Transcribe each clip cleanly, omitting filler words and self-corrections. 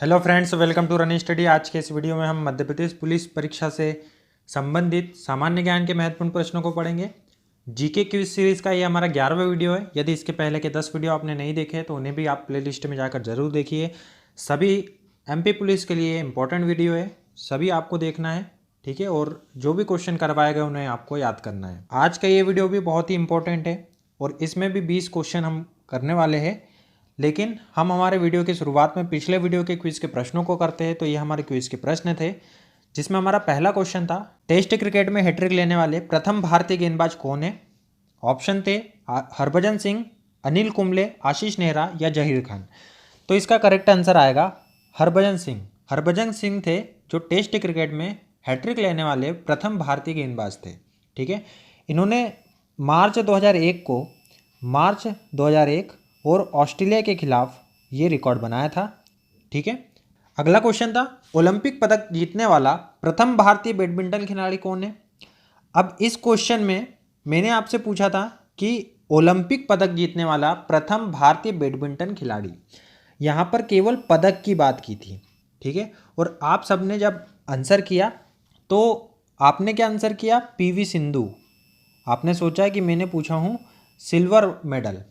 Hello friends, welcome to run study. आज के इस वीडियो में हम मध्य प्रदेश पुलिस परीक्षा से संबंधित सामान्य ज्ञान के महत्वपूर्ण प्रश्नों को पढ़ेंगे। जीके क्विज सीरीज़ का ये हमारा 11वां वीडियो है। यदि इसके पहले के 10 वीडियो आपने नहीं देखे तो उन्हें भी आप प्लेलिस्ट में जाकर जरूर देखिए। सभी एमपी पुलिस के लिए इंपॉर्टेंट वीडियो है, सभी आपको देखना है, ठीक है। और जो भी क्वेश्चन करवाए गए उन्हें आपको याद करना है। आज का ये वीडियो भी बहुत ही इंपॉर्टेंट है और इसमें भी 20 क्वेश्चन हम करने वाले हैं। लेकिन हम हमारे वीडियो की शुरुआत में पिछले वीडियो के क्विज के प्रश्नों को करते हैं। तो ये हमारे क्विज के प्रश्न थे, जिसमें हमारा पहला क्वेश्चन था, टेस्ट क्रिकेट में हैट्रिक लेने वाले प्रथम भारतीय गेंदबाज कौन है। ऑप्शन थे हरभजन सिंह, अनिल कुंबले, आशीष नेहरा या जहीर खान। तो इसका करेक्ट आंसर आएगा हरभजन सिंह। हरभजन सिंह थे जो टेस्ट क्रिकेट में हैट्रिक लेने वाले प्रथम भारतीय गेंदबाज थे, ठीक है। इन्होंने मार्च 2001 और ऑस्ट्रेलिया के खिलाफ ये रिकॉर्ड बनाया था, ठीक है। अगला क्वेश्चन था, ओलंपिक पदक जीतने वाला प्रथम भारतीय बैडमिंटन खिलाड़ी कौन है। अब इस क्वेश्चन में मैंने आपसे पूछा था कि ओलंपिक पदक जीतने वाला प्रथम भारतीय बैडमिंटन खिलाड़ी, यहाँ पर केवल पदक की बात की थी, ठीक है। और आप सबने जब आंसर किया तो आपने क्या आंसर किया, पीवी सिंधु। आपने सोचा कि मैंने पूछा हूँ सिल्वर मेडल,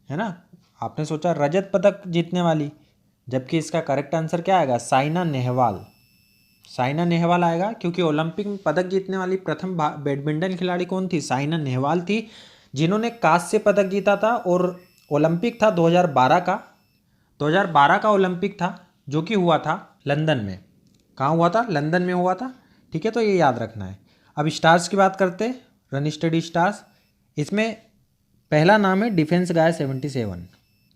है ना। आपने सोचा रजत पदक जीतने वाली, जबकि इसका करेक्ट आंसर क्या आएगा, साइना नेहवाल। साइना नेहवाल आएगा, क्योंकि ओलंपिक में पदक जीतने वाली प्रथम बैडमिंटन खिलाड़ी कौन थी, साइना नेहवाल थी, जिन्होंने कांस्य पदक जीता था। और ओलंपिक था 2012 का। 2012 का ओलंपिक था, जो कि हुआ था लंदन में। कहाँ हुआ था, लंदन में हुआ था, ठीक है। तो ये याद रखना है। अब स्टार्स की बात करते, रन स्टडी स्टार्स। इसमें पहला नाम है डिफेंस गाय 77,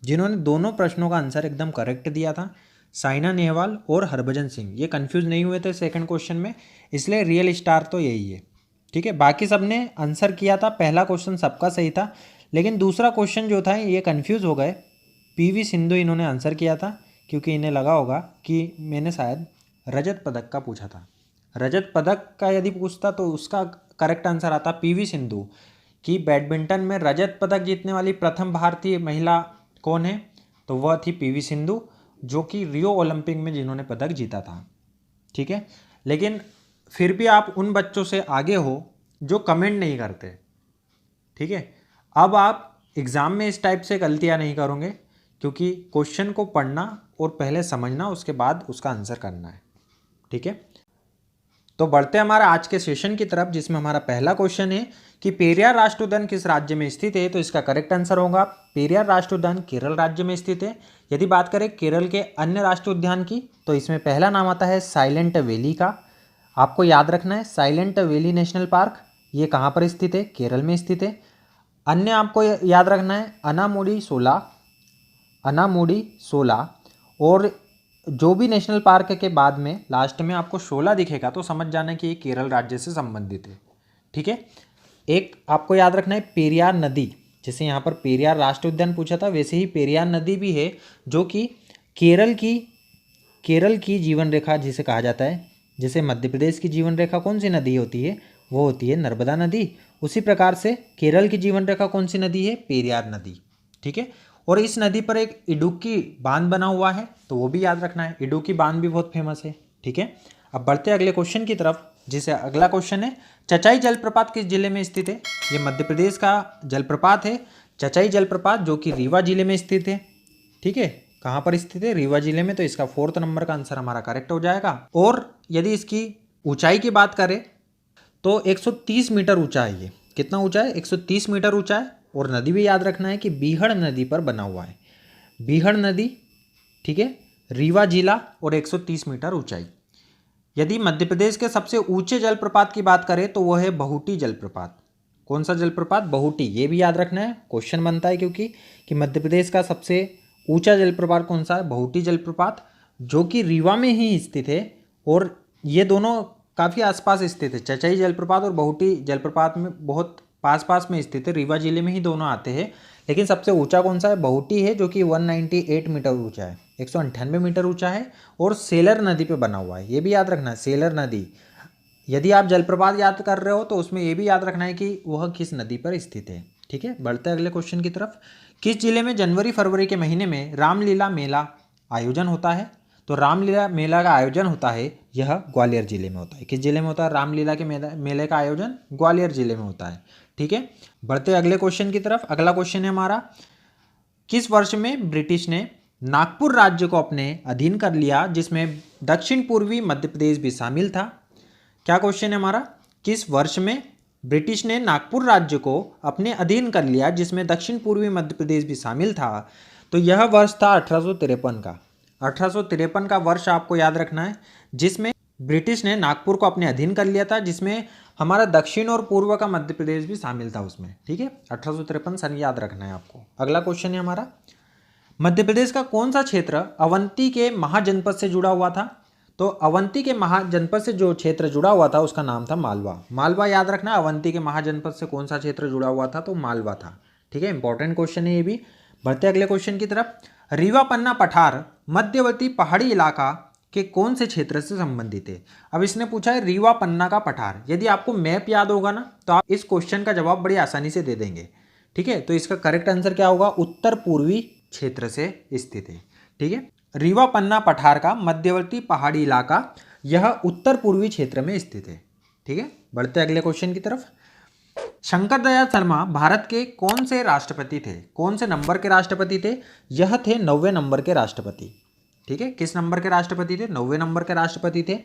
जिन्होंने दोनों प्रश्नों का आंसर एकदम करेक्ट दिया था, साइना नेहवाल और हरभजन सिंह। ये कंफ्यूज नहीं हुए थे सेकंड क्वेश्चन में, इसलिए रियल स्टार तो यही है, ठीक है। बाकी सबने आंसर किया था, पहला क्वेश्चन सबका सही था, लेकिन दूसरा क्वेश्चन जो था ये कंफ्यूज हो गए। पीवी सिंधु इन्होंने आंसर किया था, क्योंकि इन्हें लगा होगा कि मैंने शायद रजत पदक का पूछा था। रजत पदक का यदि पूछता तो उसका करेक्ट आंसर आता पीवी सिंधु, कि बैडमिंटन में रजत पदक जीतने वाली प्रथम भारतीय महिला कौन है, तो वह थी पीवी सिंधु, जो कि रियो ओलंपिक में जिन्होंने पदक जीता था, ठीक है। लेकिन फिर भी आप उन बच्चों से आगे हो जो कमेंट नहीं करते, ठीक है। अब आप एग्ज़ाम में इस टाइप से गलतियां नहीं करोगे, क्योंकि क्वेश्चन को पढ़ना और पहले समझना, उसके बाद उसका आंसर करना है, ठीक है। तो बढ़ते हैं हमारा आज के सेशन की तरफ, जिसमें हमारा पहला क्वेश्चन है कि पेरियार राष्ट्रीय उद्यान किस राज्य में स्थित है। तो इसका करेक्ट आंसर होगा पेरियार राष्ट्रीय उद्यान केरल राज्य में स्थित है। यदि बात करें केरल के अन्य राष्ट्रीय उद्यान की, तो इसमें पहला नाम आता है साइलेंट वैली का। आपको याद रखना है, साइलेंट वैली नेशनल पार्क ये कहाँ पर स्थित है, केरल में स्थित है। अन्य आपको याद रखना है अनामुडी सोला, और जो भी नेशनल पार्क के बाद में लास्ट में आपको 16 दिखेगा तो समझ जाना कि ये केरल राज्य से संबंधित है, ठीक है। एक आपको याद रखना है पेरियार नदी, जैसे यहाँ पर पेरियार राष्ट्रीय उद्यान पूछा था, वैसे ही पेरियार नदी भी है, जो कि केरल की जीवन रेखा जिसे कहा जाता है। जैसे मध्य प्रदेश की जीवन रेखा कौन सी नदी होती है, वो होती है नर्मदा नदी। उसी प्रकार से केरल की जीवन रेखा कौन सी नदी है, पेरियार नदी, ठीक है। और इस नदी पर एक इडुक्की बांध बना हुआ है, तो वो भी याद रखना है, इडुक्की बांध भी बहुत फेमस है, ठीक है। अब बढ़ते हैं अगले क्वेश्चन की तरफ, जिसे अगला क्वेश्चन है चचाई जलप्रपात किस जिले में स्थित है। ये मध्य प्रदेश का जलप्रपात है, चचाई जलप्रपात, जो कि रीवा जिले में स्थित है, ठीक है। कहाँ पर स्थित है, रीवा जिले में। तो इसका 4th नंबर का आंसर हमारा करेक्ट हो जाएगा। और यदि इसकी ऊंचाई की बात करें तो 130 मीटर ऊंचा है। ये कितना ऊंचा है, 130 मीटर ऊंचा है। और नदी भी याद रखना है कि बीहड़ नदी पर बना हुआ है, बीहड़ नदी, ठीक है, रीवा जिला, और 130 मीटर ऊंचाई। यदि मध्य प्रदेश के सबसे ऊंचे जलप्रपात की बात करें तो वह है बहुटी जलप्रपात। कौन सा जलप्रपात, बहुटी, ये भी याद रखना है, क्वेश्चन बनता है, क्योंकि कि मध्य प्रदेश का सबसे ऊंचा जलप्रपात कौन सा है, बहुटी जलप्रपात, जो कि रीवा में ही स्थित है। और ये दोनों काफ़ी आसपास स्थित है, चचाई जलप्रपात और बहुटी जलप्रपात में बहुत पास में स्थित है, रीवा जिले में ही दोनों आते हैं। लेकिन सबसे ऊंचा कौन सा है, बहुटी है, जो कि 198 मीटर ऊंचा है, 198 मीटर ऊंचा है, और सेलर नदी पे बना हुआ है। ये भी याद रखना है, सेलर नदी। यदि आप जलप्रपात याद कर रहे हो तो उसमें ये भी याद रखना है कि वह किस नदी पर स्थित है, ठीक है। बढ़ते हैं अगले क्वेश्चन की तरफ। किस जिले में जनवरी फरवरी के महीने में रामलीला मेला आयोजन होता है। तो रामलीला मेला का आयोजन होता है यह ग्वालियर जिले में होता है। किस जिले में होता है रामलीला के मेले का आयोजन? ग्वालियर जिले में होता है। ठीक है, बढ़ते अगले क्वेश्चन की तरफ। अगला क्वेश्चन है हमारा, किस वर्ष में ब्रिटिश ने नागपुर राज्य को अपने अधीन कर लिया जिसमें दक्षिण पूर्वी मध्य प्रदेश भी शामिल था? क्या क्वेश्चन है हमारा, किस वर्ष में ब्रिटिश ने नागपुर राज्य को अपने अधीन कर लिया जिसमें दक्षिण पूर्वी मध्य प्रदेश भी शामिल था? तो यह वर्ष था 1853 का। 1853 का वर्ष आपको याद रखना है, जिसमें ब्रिटिश ने नागपुर को अपने अधीन कर लिया था, जिसमें हमारा दक्षिण और पूर्व का मध्य प्रदेश भी शामिल था उसमें। ठीक है, 1853 सन याद रखना है आपको। अगला क्वेश्चन है हमारा, मध्य प्रदेश का कौन सा क्षेत्र अवंती के महाजनपद से जुड़ा हुआ था? तो अवंती के महाजनपद से जो क्षेत्र जुड़ा हुआ था उसका नाम था मालवा। मालवा याद रखना, अवंती के महाजनपद से कौन सा क्षेत्र जुड़ा हुआ था? तो मालवा था। ठीक है, इंपॉर्टेंट क्वेश्चन है ये भी। बढ़ते अगले क्वेश्चन की तरफ। रीवा पन्ना पठार मध्यवर्ती पहाड़ी इलाका के कौन से क्षेत्र से संबंधित है? अब इसने पूछा है रीवा पन्ना का पठार। यदि आपको मैप याद होगा ना तो आप इस क्वेश्चन का जवाब बड़ी आसानी से दे देंगे। ठीक है, तो इसका करेक्ट आंसर क्या होगा? उत्तर पूर्वी क्षेत्र से स्थित है। ठीक है, रीवा पन्ना पठार का मध्यवर्ती पहाड़ी इलाका यह उत्तर पूर्वी क्षेत्र में स्थित है। ठीक है, बढ़ते अगले क्वेश्चन की तरफ। शंकर दयाल शर्मा भारत के कौन से राष्ट्रपति थे? कौन से नंबर के राष्ट्रपति थे? यह थे 90वें नंबर के राष्ट्रपति। ठीक है, किस नंबर के राष्ट्रपति थे? 90वें नंबर के राष्ट्रपति थे।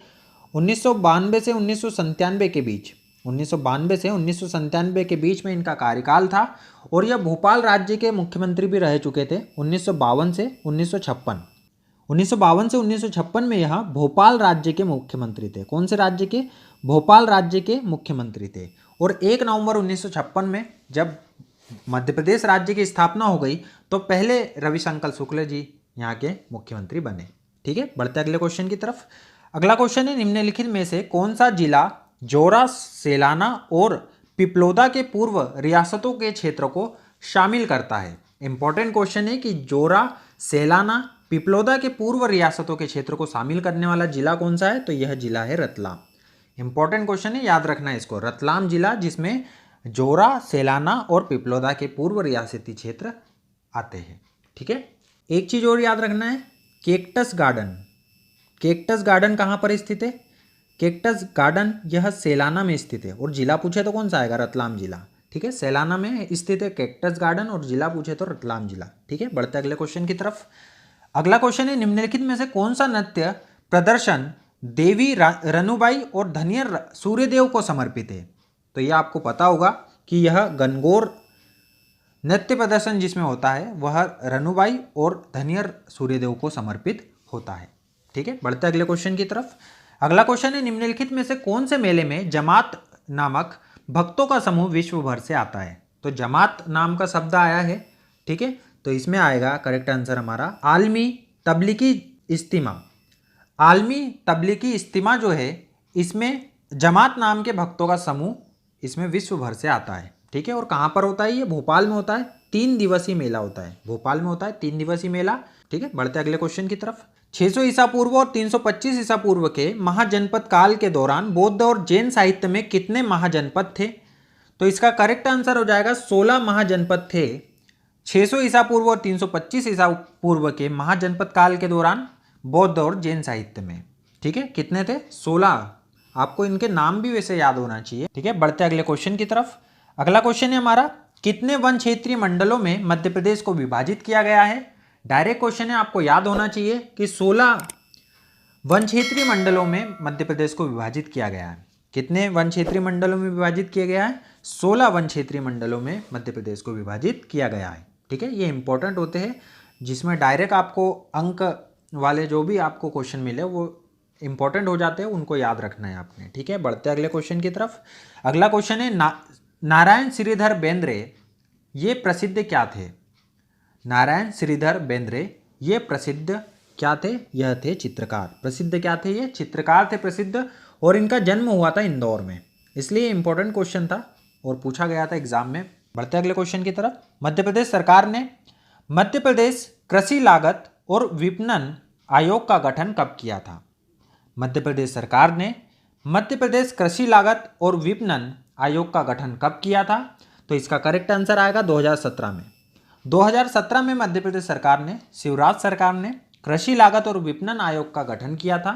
1992 से 1997 के बीच, 1992 से 1997 के बीच में इनका कार्यकाल था और यह भोपाल राज्य के मुख्यमंत्री भी रह चुके थे 1952 से 1956। 1952 से 1956 में यह भोपाल राज्य के मुख्यमंत्री थे। कौन से राज्य के? भोपाल राज्य के मुख्यमंत्री थे। और 1 नवंबर 1956 में जब मध्य प्रदेश राज्य की स्थापना हो गई तो पहले रविशंकर शुक्ल जी यहाँ के मुख्यमंत्री बने। ठीक है, बढ़ते अगले क्वेश्चन की तरफ। अगला क्वेश्चन है, निम्नलिखित में से कौन सा जिला जोरा, सेलाना और पिपलोदा के पूर्व रियासतों के क्षेत्र को शामिल करता है? इंपॉर्टेंट क्वेश्चन है कि जोरा, सेलाना, पिपलोदा के पूर्व रियासतों के क्षेत्र को शामिल करने वाला जिला कौन सा है? तो यह जिला है रतलाम। इंपॉर्टेंट क्वेश्चन है, याद रखना है इसको। रतलाम जिला, जिसमें जोरा, सेलाना और पिपलोदा के पूर्व रियासती क्षेत्र आते हैं। ठीक है, एक चीज और याद रखना है, कैक्टस गार्डन। कैक्टस गार्डन कहाँ पर स्थित है? कैक्टस गार्डन यह सेलाना में स्थित है। और जिला पूछे तो कौन सा आएगा? रतलाम जिला। ठीक है, सेलाना में स्थित है कैक्टस गार्डन और जिला पूछे तो रतलाम जिला। ठीक है, बढ़ते अगले क्वेश्चन की तरफ। अगला क्वेश्चन है, निम्नलिखित में से कौन सा नृत्य प्रदर्शन देवी रनुबाई और धनियर सूर्यदेव को समर्पित है? तो यह आपको पता होगा कि यह गणगौर नृत्य प्रदर्शन जिसमें होता है वह रनुबाई और धनियर सूर्यदेव को समर्पित होता है। ठीक है, बढ़ते अगले क्वेश्चन की तरफ। अगला क्वेश्चन है, निम्नलिखित में से कौन से मेले में जमात नामक भक्तों का समूह विश्व भर से आता है? तो जमात नाम का शब्द आया है। ठीक है, तो इसमें आएगा करेक्ट आंसर हमारा आलमी तबलीगी इज्तिमा। आलमी तबलीगी इज्तिमा जो है इसमें जमात नाम के भक्तों का समूह इसमें विश्व भर से आता है। ठीक है, और कहाँ पर होता है? ये भोपाल में होता है। 3 दिवसीय मेला होता है, भोपाल में होता है 3 दिवसीय मेला। ठीक है, बढ़ते अगले क्वेश्चन की तरफ। 600 ईसा पूर्व और 325 ईसा पूर्व के महाजनपद काल के दौरान बौद्ध और जैन साहित्य में कितने महाजनपद थे? तो इसका करेक्ट आंसर हो जाएगा 16 महाजनपद थे 600 ईसा पूर्व और 325 ईसा पूर्व के महाजनपद काल के दौरान बौद्ध और जैन साहित्य में। ठीक है, कितने थे? 16। आपको इनके नाम भी वैसे याद होना चाहिए। ठीक है, बढ़ते अगले क्वेश्चन की तरफ। अगला क्वेश्चन है हमारा, कितने वन क्षेत्रीय मंडलों में मध्य प्रदेश को विभाजित किया गया है? डायरेक्ट क्वेश्चन है, आपको याद होना चाहिए कि 16 वन क्षेत्रीय मंडलों में मध्य प्रदेश को विभाजित किया गया है। कितने वन क्षेत्रीय मंडलों में विभाजित किया गया है? 16 वन क्षेत्रीय मंडलों में मध्य प्रदेश को विभाजित किया गया है। ठीक है, ये इंपॉर्टेंट होते हैं जिसमें डायरेक्ट आपको अंक वाले जो भी आपको क्वेश्चन मिले वो इंपॉर्टेंट हो जाते हैं, उनको याद रखना है आपने। ठीक है, बढ़ते अगले क्वेश्चन की तरफ। अगला क्वेश्चन है, नारायण श्रीधर बेंद्रे ये प्रसिद्ध क्या थे? नारायण श्रीधर बेंद्रे ये प्रसिद्ध क्या थे? यह थे चित्रकार। प्रसिद्ध क्या थे? ये चित्रकार थे प्रसिद्ध। और इनका जन्म हुआ था इंदौर में, इसलिए इंपॉर्टेंट क्वेश्चन था और पूछा गया था एग्जाम में। बढ़ते अगले क्वेश्चन की तरफ। मध्य प्रदेश सरकार ने मध्य प्रदेश कृषि लागत और विपणन आयोग का गठन कब किया था? मध्य प्रदेश सरकार ने मध्य प्रदेश कृषि लागत और विपणन आयोग का गठन कब किया था? तो इसका करेक्ट आंसर आएगा 2017 में। 2017 में मध्य प्रदेश सरकार ने, शिवराज सरकार ने कृषि लागत और विपणन आयोग का गठन किया था।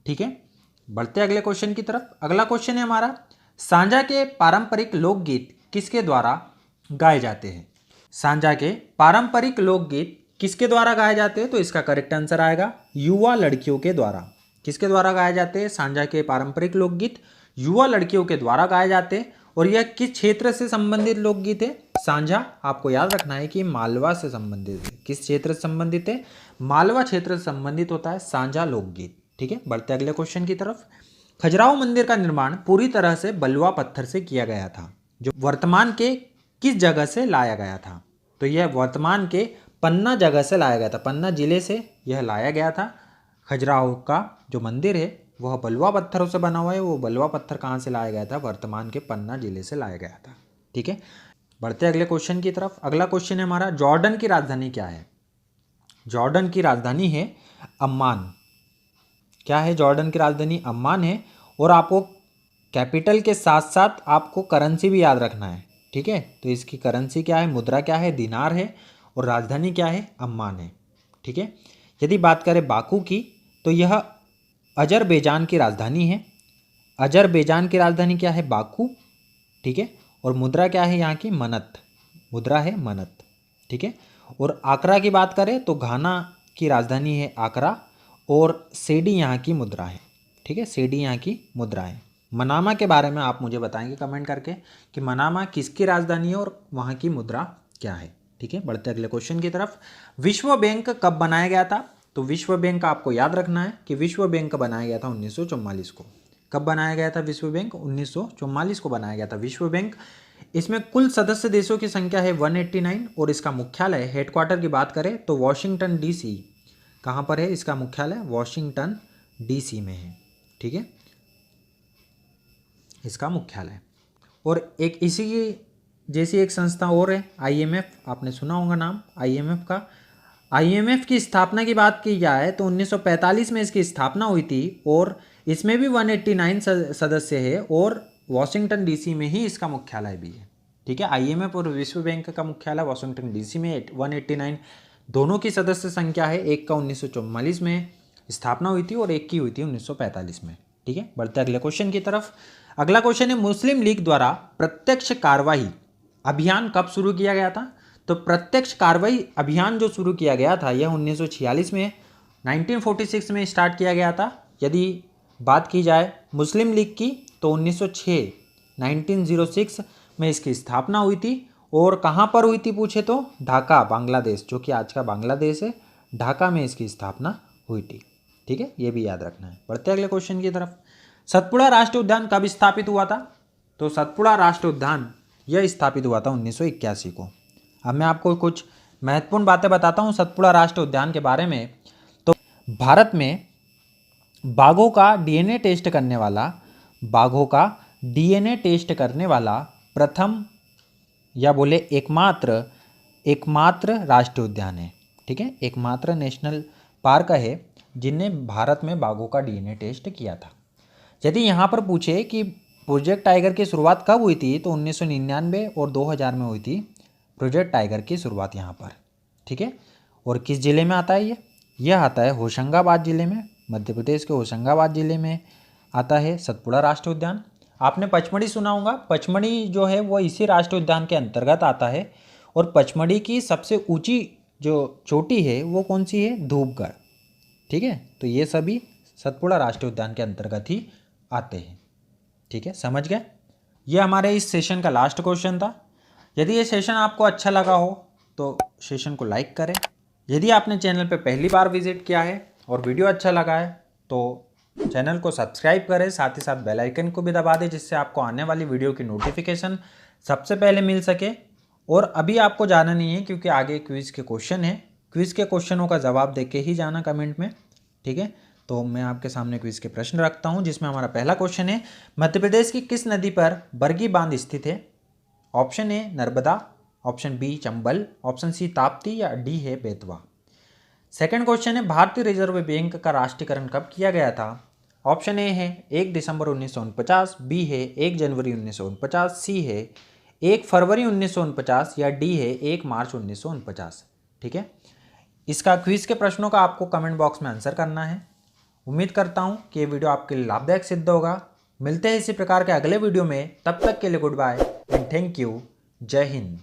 ठीक है, बढ़ते अगले क्वेश्चन की तरफ। अगला क्वेश्चन है हमारा, सांझा के पारंपरिक लोकगीत किसके द्वारा गाए जाते हैं? सांझा के पारंपरिक लोकगीत किसके द्वारा गाए जाते हैं? तो इसका करेक्ट आंसर आएगा युवा लड़कियों के द्वारा। किसके द्वारा गाए जाते हैं? सांझा के पारंपरिक लोकगीत युवा लड़कियों के द्वारा गाए जाते हैं। और यह किस क्षेत्र से संबंधित लोकगीत है? सांझा आपको याद रखना है कि मालवा से संबंधित है। किस क्षेत्र से संबंधित है? मालवा क्षेत्र से संबंधित होता है सांझा लोकगीत। ठीक है, बढ़ते अगले क्वेश्चन की तरफ। खजुराहो मंदिर का निर्माण पूरी तरह से बलुआ पत्थर से किया गया था, जो वर्तमान के किस जगह से लाया गया था? तो यह वर्तमान के पन्ना जगह से लाया गया था, पन्ना जिले से यह लाया गया था। खजुराहो का जो मंदिर है वह बलुआ पत्थरों से बना हुआ है। वो बलुआ पत्थर कहाँ से लाया गया था? वर्तमान के पन्ना जिले से लाया गया था। ठीक है, बढ़ते अगले क्वेश्चन की तरफ। अगला क्वेश्चन है हमारा, जॉर्डन की राजधानी क्या है? जॉर्डन की राजधानी है अम्मान। क्या है? जॉर्डन की राजधानी अम्मान है। और आपको कैपिटल के साथ साथ आपको करेंसी भी याद रखना है। ठीक है, तो इसकी करेंसी क्या है? मुद्रा क्या है? दिनार है। और राजधानी क्या है? अम्मान है। ठीक है, यदि बात करें बाकू की, तो यह अजरबैजान की राजधानी है। अजरबैजान की राजधानी क्या है? बाकू। ठीक है, और मुद्रा क्या है यहाँ की? मनत। मुद्रा है मनत। ठीक है, और आकरा की बात करें तो घाना की राजधानी है आकरा। और सेडी यहाँ की मुद्रा है। ठीक है, सेडी यहाँ की मुद्रा है। मनामा के बारे में आप मुझे बताएंगे कमेंट करके कि मनामा किसकी राजधानी है और वहाँ की मुद्रा क्या है। ठीक है, बढ़ते अगले क्वेश्चन की तरफ। विश्व बैंक कब बनाया गया था? तो विश्व बैंक आपको याद रखना है कि विश्व बैंक बनाया गया था 1944 को। कब बनाया गया था विश्व बैंक? 1944 को बनाया गया था विश्व बैंक। इसमें कुल सदस्य देशों की संख्या है 189 और इसका मुख्यालय, हेडक्वार्टर की बात करें तो वॉशिंगटन डीसी। कहाँ पर है इसका मुख्यालय? वॉशिंगटन डीसी में है। ठीक है, इसका मुख्यालय। और एक इसी जैसी एक संस्था और है आईएमएफ, आपने सुना होगा नाम आईएमएफ का। आईएमएफ की स्थापना की बात की जाए तो 1945 में इसकी स्थापना हुई थी और इसमें भी 189 सदस्य है और वॉशिंगटन डीसी में ही इसका मुख्यालय भी है। ठीक है, आईएमएफ और विश्व बैंक का मुख्यालय वॉशिंगटन डीसी में 189 दोनों की सदस्य संख्या है। एक का 1944 में स्थापना हुई थी और एक की हुई थी 1945 में। ठीक है, बढ़ते अगले क्वेश्चन की तरफ। अगला क्वेश्चन है, मुस्लिम लीग द्वारा प्रत्यक्ष कार्रवाई अभियान कब शुरू किया गया था? तो प्रत्यक्ष कार्रवाई अभियान जो शुरू किया गया था यह 1946 में 1946 में स्टार्ट किया गया था। यदि बात की जाए मुस्लिम लीग की तो 1906 में इसकी स्थापना हुई थी। और कहाँ पर हुई थी पूछे तो ढाका, बांग्लादेश, जो कि आज का बांग्लादेश है, ढाका में इसकी स्थापना हुई थी। ठीक है, ये भी याद रखना है। बढ़ते अगले क्वेश्चन की तरफ। सतपुड़ा राष्ट्रीय उद्यान कब स्थापित हुआ था? तो सतपुड़ा राष्ट्रीय उद्यान यह स्थापित हुआ था 1981 को। अब मैं आपको कुछ महत्वपूर्ण बातें बताता हूँ सतपुड़ा राष्ट्रीय उद्यान के बारे में। तो भारत में बाघों का डीएनए टेस्ट करने वाला प्रथम या बोले एकमात्र राष्ट्रीय उद्यान है। ठीक है, एकमात्र नेशनल पार्क है जिनने भारत में बाघों का डीएनए टेस्ट किया था। यदि यहाँ पर पूछे कि प्रोजेक्ट टाइगर की शुरुआत कब हुई थी तो 1999 और 2000 में हुई थी प्रोजेक्ट टाइगर की शुरुआत यहाँ पर। ठीक है, और किस जिले में आता है यह आता है होशंगाबाद जिले में, मध्य प्रदेश के होशंगाबाद जिले में आता है सतपुड़ा राष्ट्रीय उद्यान। आपने पचमढ़ी सुना होगा, पचमढ़ी जो है वो इसी राष्ट्रीय उद्यान के अंतर्गत आता है। और पचमढ़ी की सबसे ऊंची जो चोटी है वो कौन सी है? धूपगढ़। ठीक है, तो ये सभी सतपुड़ा राष्ट्रीय उद्यान के अंतर्गत ही आते हैं। ठीक है, समझ गए? ये हमारे इस सेशन का लास्ट क्वेश्चन था। यदि ये सेशन आपको अच्छा लगा हो तो सेशन को लाइक करें। यदि आपने चैनल पे पहली बार विजिट किया है और वीडियो अच्छा लगा है तो चैनल को सब्सक्राइब करें, साथ ही साथ बेल आइकन को भी दबा दें जिससे आपको आने वाली वीडियो की नोटिफिकेशन सबसे पहले मिल सके। और अभी आपको जाना नहीं है क्योंकि आगे क्विज़ के क्वेश्चन है, क्विज़ के क्वेश्चनों का जवाब दे के ही जाना कमेंट में। ठीक है, तो मैं आपके सामने क्विज़ के प्रश्न रखता हूं जिसमें हमारा पहला क्वेश्चन है, मध्य प्रदेश की किस नदी पर बरगी बांध स्थित है? Option A Narmada, option B Chambal, option C Tapti या डी है बेतवा। सेकंड क्वेश्चन है, भारतीय रिजर्व बैंक का राष्ट्रीयकरण कब किया गया था? ऑप्शन ए है 1 दिसंबर 1949, बी है 1 जनवरी 1949, सी है 1 फरवरी 1949 या डी है 1 मार्च 1949। ठीक है, इसका क्विज के प्रश्नों का आपको कमेंट बॉक्स में आंसर करना है। उम्मीद करता हूँ कि ये वीडियो आपके लिए लाभदायक सिद्ध होगा। मिलते हैं इसी प्रकार के अगले वीडियो में, तब तक के लिए goodbye and thank you. जय हिंद।